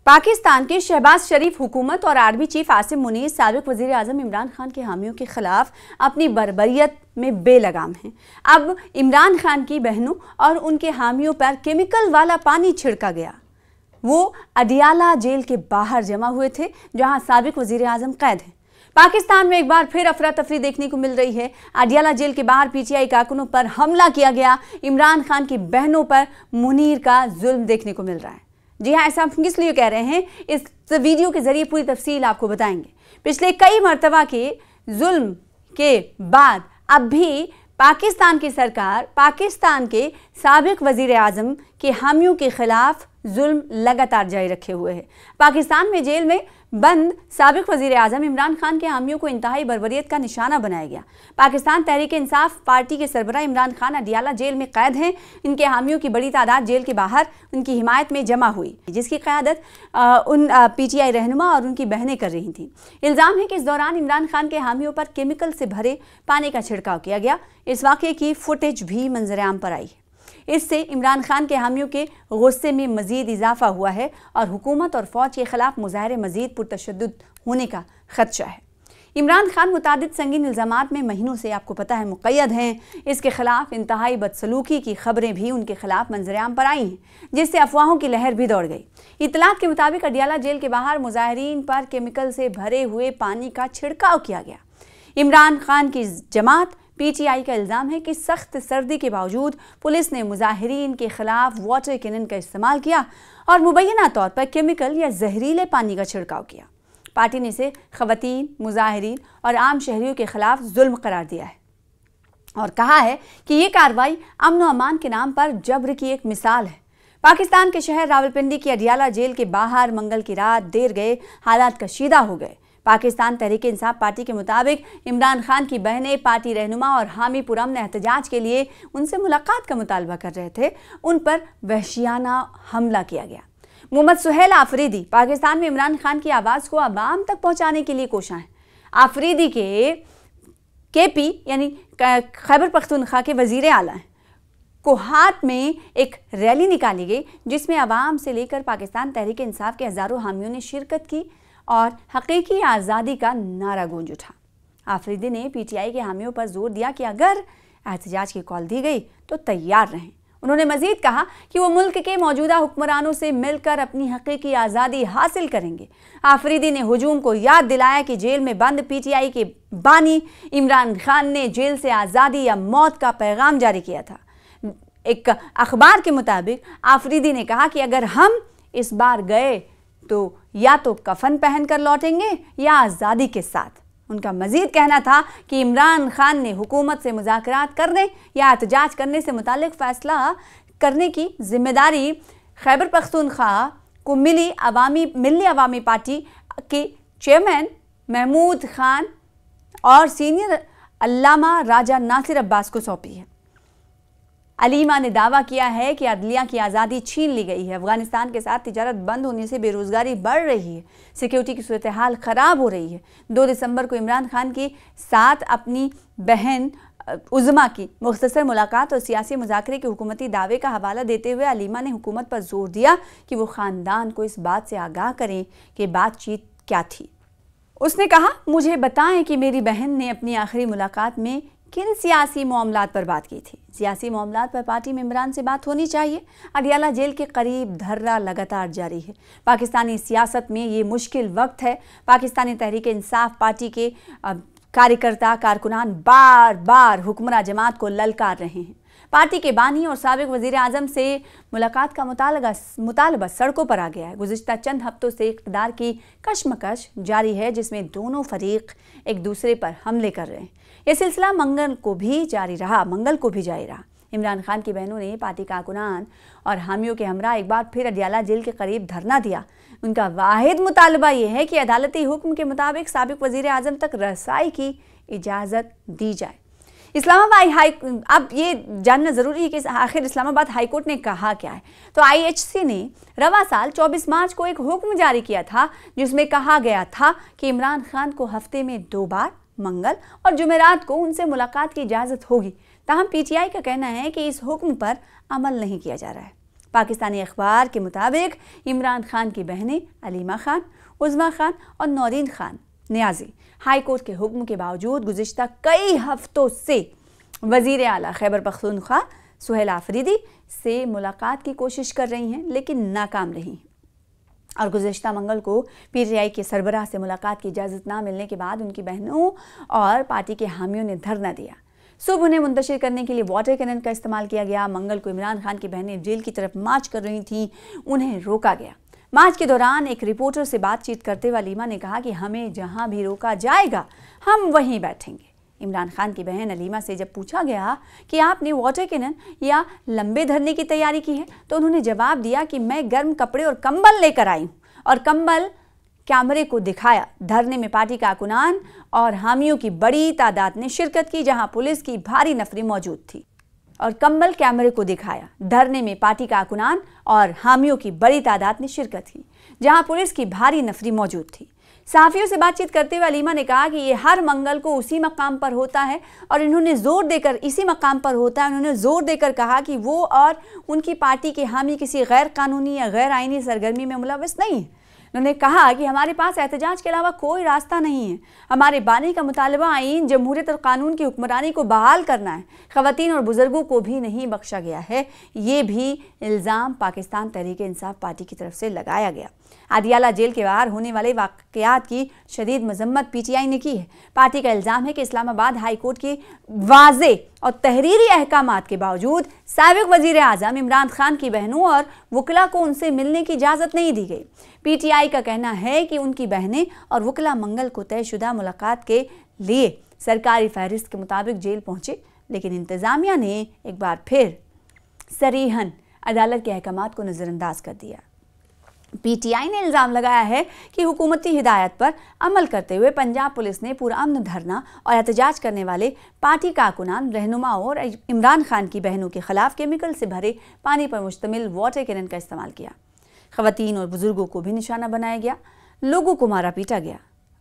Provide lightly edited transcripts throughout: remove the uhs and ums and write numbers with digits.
पाकिस्तान की शहबाज शरीफ हुकूमत और आर्मी चीफ आसिम मुनीर साबिक वज़ीर आज़म इमरान खान के हामियों के खिलाफ अपनी बर्बरियत में बेलगाम हैं। अब इमरान खान की बहनों और उनके हामियों पर केमिकल वाला पानी छिड़का गया। वो अडियाला जेल के बाहर जमा हुए थे, जहां साबिक वज़ीर आज़म कैद हैं। पाकिस्तान में एक बार फिर अफरा तफरी देखने को मिल रही है। अडियाला जेल के बाहर पीटीआई कारकुनों पर हमला किया गया। इमरान खान की बहनों पर मुनीर का जुल्म देखने को मिल रहा है। जी हाँ, ऐसा हम किस लिए कह रहे हैं, इस वीडियो के जरिए पूरी तफसील आपको बताएंगे। पिछले कई मरतबा के जुल्म के बाद अब भी पाकिस्तान की सरकार पाकिस्तान के साबिक वज़ीर आज़म के हामियों के खिलाफ जुल्म लगातार जारी रखे हुए है। पाकिस्तान में जेल में बंद साबिक वज़ीर आज़म इमरान खान के हामियों को इंतहाई बर्बरियत का निशाना बनाया गया। पाकिस्तान तहरीक इंसाफ पार्टी के सरबराह इमरान खान अडियाला जेल में कैद हैं। इनके हामियों की बड़ी तादाद जेल के बाहर उनकी हिमायत में जमा हुई, जिसकी क़यादत उन पीटीआई रहनुमा और उनकी बहनें कर रही थीं। इल्ज़ाम है कि इस दौरान इमरान खान के हामियों पर केमिकल से भरे पानी का छिड़काव किया गया। इस वाक़े की फुटेज भी मंजर-ए-आम पर आई है। इससे इमरान खान के हामियों के गुस्से में मज़ीद इजाफा हुआ है और हुकूमत और फ़ौज के ख़िलाफ़ मुज़ाहरे मज़ीद पुरतशद्दुद होने का ख़दशा है। इमरान खान मुतादिद संगीन इल्ज़ामात में महीनों से आपको पता है मुक़य्यद हैं। इसके ख़िलाफ़ इंतहाई बदसलूकी की ख़बरें भी उनके ख़िलाफ़ मंजर-ए-आम पर आई हैं, जिससे अफवाहों की लहर भी दौड़ गई। इत्तलात के मुताबिक अडियाला जेल के बाहर मुज़ाहिरीन पर केमिकल से भरे हुए पानी का छिड़काव किया गया। इमरान खान की जमात पीटीआई का इल्ज़ाम है कि सख्त सर्दी के बावजूद पुलिस ने मुज़ाहिरीन के खिलाफ वाटर कैनन का इस्तेमाल किया और मुबैना तौर पर केमिकल या जहरीले पानी का छिड़काव किया। पार्टी ने इसे ख़वातीन, मुज़ाहिरीन और आम शहरियों के खिलाफ जुल्म करार दिया है और कहा है कि ये कार्रवाई अमन व अमान के नाम पर जब्र की एक मिसाल है। पाकिस्तान के शहर रावलपिंडी की अडियाला जेल के बाहर मंगल की रात देर गए हालात कशीदा हो गए। पाकिस्तान तहरीक इंसाफ पार्टी के मुताबिक इमरान खान की बहनें पार्टी रहनुमा और हामी पुरअमन एहतजाज के लिए उनसे मुलाकात का मुतालबा कर रहे थे। उन पर वहशियाना हमला किया गया। मोहम्मद सुहेल आफरीदी पाकिस्तान में इमरान खान की आवाज़ को आवाम तक पहुंचाने के लिए कोशा हैं। आफरीदी के केपी यानी खैबर पख्तूनख्वा के वज़ीर आला हैं। कोहात में एक रैली निकाली गई, जिसमें आवाम से लेकर पाकिस्तान तहरीक इंसाफ के हज़ारों हामियों ने शिरकत की और हकीकी आज़ादी का नारा गूंज उठा। आफरीदी ने पीटीआई के हामियों पर जोर दिया कि अगर एहतजाज की कॉल दी गई तो तैयार रहें। उन्होंने मजीद कहा कि वो मुल्क के मौजूदा हुक्मरानों से मिलकर अपनी हकीकी आज़ादी हासिल करेंगे। आफरीदी ने हुजूम को याद दिलाया कि जेल में बंद पीटीआई के बानी इमरान खान ने जेल से आज़ादी या मौत का पैगाम जारी किया था। एक अखबार के मुताबिक आफरीदी ने कहा कि अगर हम इस बार गए तो या तो कफन पहनकर लौटेंगे या आज़ादी के साथ। उनका मजीद कहना था कि इमरान खान ने हुकूमत से मुज़ाकरात करने या एहतजाज करने से मुतालिक फ़ैसला करने की जिम्मेदारी खैबर पख्तूनख्वा को मिली अवामी पार्टी के चेयरमैन महमूद खान और सीनियर अल्लामा राजा नासिर अब्बास को सौंपी है। अलीमा ने दावा किया है कि अदलिया की आज़ादी छीन ली गई है। अफगानिस्तान के साथ तिजारत बंद होने से बेरोज़गारी बढ़ रही है, सिक्योरिटी की सूरत हाल ख़राब हो रही है। 2 दिसंबर को इमरान खान के साथ अपनी बहन उज़मा की मुख्तसर मुलाकात और सियासी मुज़ाकरे के हुकूमती दावे का हवाला देते हुए अलीमा ने हुकूमत पर जोर दिया कि वो ख़ानदान को इस बात से आगाह करें कि बातचीत क्या थी। उसने कहा, मुझे बताएं कि मेरी बहन ने अपनी आखिरी मुलाकात में किन सियासी मामलात पर बात की थी। सियासी मामलात पर पार्टी मेंबरान से बात होनी चाहिए। अडियाला जेल के करीब धरना लगातार जारी है। पाकिस्तानी सियासत में ये मुश्किल वक्त है। पाकिस्तानी तहरीक इंसाफ पार्टी के कार्यकर्ता कारकुनान बार बार हुक्मरान जमात को ललकार रहे हैं। पार्टी के बानी और साबिक वज़ीर आज़म से मुलाकात का मुतालबा सड़कों पर आ गया है। गुज़िश्ता चंद हफ्तों से इक़्तिदार की कशमकश जारी है, जिसमें दोनों फरीक एक दूसरे पर हमले कर रहे हैं। यह सिलसिला मंगल को भी जारी रहा। इमरान खान की बहनों ने पार्टी कारकुनान और हामियों के हमरा एक बार फिर अडियाला जेल के करीब धरना दिया। उनका वाहिद मुतालबा यह है कि अदालती हुक्म के मुताबिक साबिक वज़ीर आज़म तक रसाई की इजाज़त दी जाए। अब ये जानना ज़रूरी है कि आखिर इस्लामाबाद हाई कोर्ट ने कहा क्या है। तो IHC ने रवा साल 24 मार्च को एक हुक्म जारी किया था, जिसमें कहा गया था कि इमरान खान को हफ्ते में 2 बार मंगल और जुमेरात को उनसे मुलाकात की इजाज़त होगी। ताहम पीटीआई का कहना है कि इस हुक्म पर अमल नहीं किया जा रहा है। पाकिस्तानी अखबार के मुताबिक इमरान खान की बहनें अलीमा खान, उज़्मा खान और नौरीन खान नियाज़ी हाई कोर्ट के हुक्म के बावजूद गुज़िश्ता कई हफ्तों से वज़ीर आला खैबर पख्तूनख्वा सुहेल आफरीदी से मुलाकात की कोशिश कर रही हैं, लेकिन नाकाम रही। और गुज़िश्ता मंगल को पीटीआई के सरबराह से मुलाकात की इजाज़त ना मिलने के बाद उनकी बहनों और पार्टी के हामियों ने धरना दिया। सुबह उन्हें मुंतशिर करने के लिए वाटर कैनन का इस्तेमाल किया गया। मंगल को इमरान खान की बहनें जेल की तरफ मार्च कर रही थीं, उन्हें रोका गया। मार्च के दौरान एक रिपोर्टर से बातचीत करते हुए अलीमा ने कहा कि हमें जहां भी रोका जाएगा हम वहीं बैठेंगे। इमरान खान की बहन अलीमा से जब पूछा गया कि आपने वाटर कैनन या लंबे धरने की तैयारी की है, तो उन्होंने जवाब दिया कि मैं गर्म कपड़े और कंबल लेकर आई हूँ, और कंबल कैमरे को दिखाया। धरने में पार्टी कारकुनान और हामियों की बड़ी तादाद ने शिरकत की, जहां पुलिस की भारी नफरी मौजूद थी। और कंबल कैमरे को दिखाया। धरने में पार्टी कारकुनान और हामियों की बड़ी तादाद ने शिरकत की, जहां पुलिस की भारी नफरी मौजूद थी। सहाफ़ियों से बातचीत करते हुए अलीमा ने कहा कि ये हर मंगल को उसी मकाम पर होता है और इन्होंने ज़ोर देकर इसी मकाम पर होता है। उन्होंने ज़ोर देकर कहा कि वो और उनकी पार्टी के हामी किसी गैर कानूनी या गैर आइनी सरगर्मी में मुलव्वस नहीं है। उन्होंने कहा कि हमारे पास एहतजाज के अलावा कोई रास्ता नहीं है। हमारे बानी का मुतालबा आइन, जमहूरियत और कानून की हुक्मरानी को बहाल करना है। ख़वातीन और बुज़ुर्गों को भी नहीं बख्शा गया है। ये भी इल्ज़ाम पाकिस्तान तहरीक इंसाफ पार्टी की तरफ से लगाया गया। अदियाला जेल के बाहर होने वाले वाक़यात की शदीद मज़म्मत पीटीआई ने की है। पार्टी का इल्ज़ाम है कि इस्लामाबाद हाई कोर्ट के वाज़े और तहरीरी अहकामात के बावजूद साबिक़ वज़ीर आज़म इमरान खान की बहनों और वकला को उनसे मिलने की इजाज़त नहीं दी गई। पीटीआई का कहना है कि उनकी बहनें और वकला मंगल को तयशुदा मुलाकात के लिए सरकारी फहरिस्त के मुताबिक जेल पहुँचे, लेकिन इंतज़ामिया ने एक बार फिर सरीहन अदालत के अहकामात को नज़रअंदाज कर दिया। पीटीआई ने इल्ज़ाम लगाया है कि हुकूमती हिदायत पर अमल करते हुए पंजाब पुलिस ने पुरअमन धरना और एहतजाज करने वाले पार्टी कारकुनान, रहनुमाओं और इमरान खान की बहनों के खिलाफ केमिकल से भरे पानी पर मुश्तमिल वाटर कैनन का इस्तेमाल किया। ख़वातीन और बुज़ुर्गों को भी निशाना बनाया गया, लोगों को मारा पीटा गया,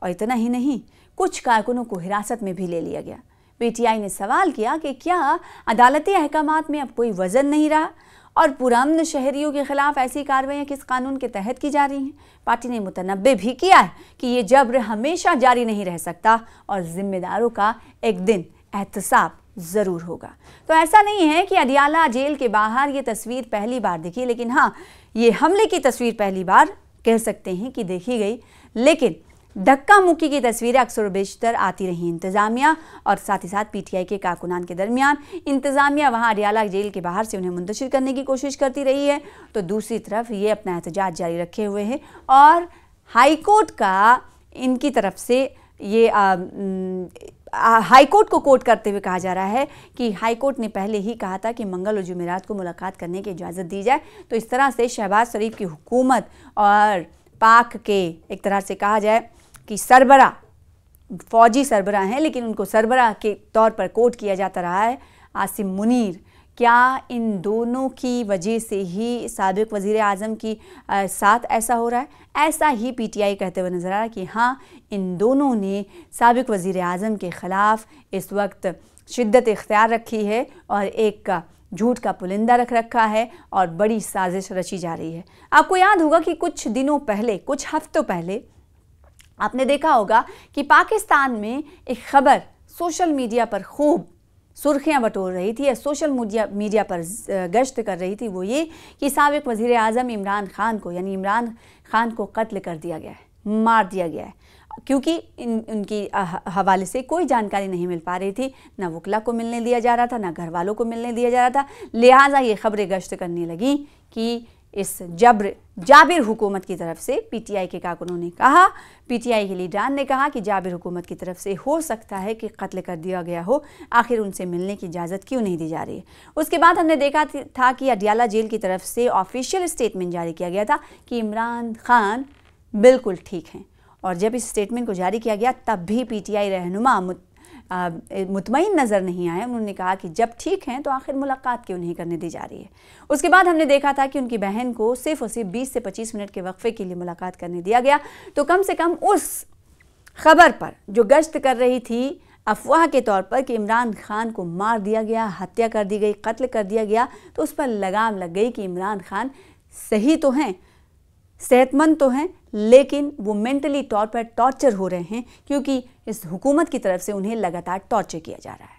और इतना ही नहीं, कुछ कारकुनों को हिरासत में भी ले लिया गया। पीटीआई ने सवाल किया कि क्या अदालती अहकामात में अब कोई वज़न नहीं रहा और पुरअमन शहरियों के खिलाफ ऐसी कार्रवाइयाँ किस कानून के तहत की जा रही हैं। पार्टी ने मुतनब्बे भी किया है कि ये जब्र हमेशा जारी नहीं रह सकता और जिम्मेदारों का एक दिन एहतसाब ज़रूर होगा। तो ऐसा नहीं है कि अदियाला जेल के बाहर ये तस्वीर पहली बार दिखी, लेकिन हाँ, ये हमले की तस्वीर पहली बार कह सकते हैं कि देखी गई, लेकिन धक्का मुक्की की तस्वीरें अक्सर और बेशतर आती रही इंतज़ामिया और साथ ही साथ पीटीआई के कारकुनान के दरमियान। इंतज़ामिया वहाँ अडियाला जेल के बाहर से उन्हें मुंतशिर करने की कोशिश करती रही है, तो दूसरी तरफ ये अपना एहतजाज जारी रखे हुए हैं। और हाई कोर्ट का इनकी तरफ से ये हाई कोर्ट को कोट करते हुए कहा जा रहा है कि हाई कोर्ट ने पहले ही कहा था कि मंगल और जुमेरात को मुलाकात करने की इजाज़त दी जाए। तो इस तरह से शहबाज शरीफ की हुकूमत और पाक के एक तरह से कहा जाए कि सरबरा, फ़ौजी सरबरा हैं, लेकिन उनको सरबरा के तौर पर कोट किया जाता रहा है, आसिम मुनीर। क्या इन दोनों की वजह से ही साबिक़ वज़ीर आज़म की साथ ऐसा हो रहा है? ऐसा ही पीटीआई कहते हुए नज़र आ रहा है कि हाँ, इन दोनों ने साबिक़ वज़ीर आज़म के ख़िलाफ़ इस वक्त शिद्दत इख्तियार रखी है और एक झूठ का पुलिंदा रख रखा है और बड़ी साजिश रची जा रही है। आपको याद होगा कि कुछ दिनों पहले, कुछ हफ्तों पहले आपने देखा होगा कि पाकिस्तान में एक ख़बर सोशल मीडिया पर खूब सुर्खियां बटोर रही थी या सोशल मीडिया पर गश्त कर रही थी। वो ये कि साबिक़ वज़ीर आज़म इमरान खान को, यानी इमरान खान को कत्ल कर दिया गया है, मार दिया गया है, क्योंकि उनकी हवाले से कोई जानकारी नहीं मिल पा रही थी। ना वकला को मिलने दिया जा रहा था, ना घर वालों को मिलने दिया जा रहा था। लिहाजा ये ख़बरें गश्त करने लगी कि इस जाबिर हुकूमत की तरफ से, पीटीआई के कारकुनों ने कहा, पीटीआई के लीडरान ने कहा कि जाबिर हुकूमत की तरफ से हो सकता है कि कत्ल कर दिया गया हो, आखिर उनसे मिलने की इजाज़त क्यों नहीं दी जा रही है। उसके बाद हमने देखा था कि अडियाला जेल की तरफ से ऑफिशियल स्टेटमेंट जारी किया गया था कि इमरान खान बिल्कुल ठीक हैं, और जब इस स्टेटमेंट को जारी किया गया तब भी पीटीआई रहनुमा मुतमईन नज़र नहीं आए। उन्होंने कहा कि जब ठीक हैं तो आखिर मुलाकात क्यों नहीं करने दी जा रही है। उसके बाद हमने देखा था कि उनकी बहन को सिर्फ और सिर्फ 20 से 25 मिनट के वक्फे के लिए मुलाकात करने दिया गया। तो कम से कम उस खबर पर जो गश्त कर रही थी افواہ کے طور پر کہ عمران خان کو مار دیا گیا، ہتیا کر دی گئی، قتل کر دیا گیا، تو اس پر لگام لگ گئی کہ عمران خان صحیح تو ہیں، صحت مند تو ہیں، لیکن وہ مینٹلی طور پر ٹارچر ہو رہے ہیں کیونکہ اس حکومت کی طرف سے انہیں لگاتار ٹارچر کیا جا رہا ہے۔